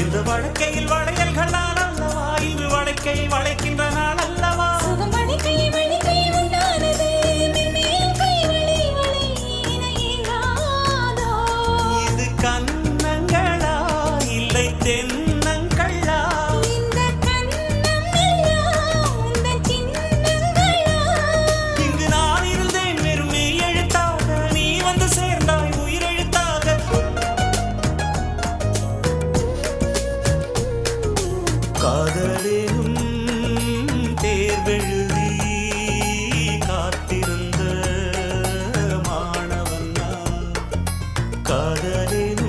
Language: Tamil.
இந்த வழக்கையில் வளையல்களால் அல்லவா இன்று வழக்கை வளைக்கின்ற நாள் அல்லவா இது கன்னங்களா இல்லை தென்னங்களா இங்கு நான் இருந்தேன் வெறும் மெய் எழுத்தாக நீ வந்து சேர்ந்தாய் உயிரெழுத்தாக காதலேனும் தேர்வெழுதி காத்திருந்த மாணவன் நான் காதலேனும்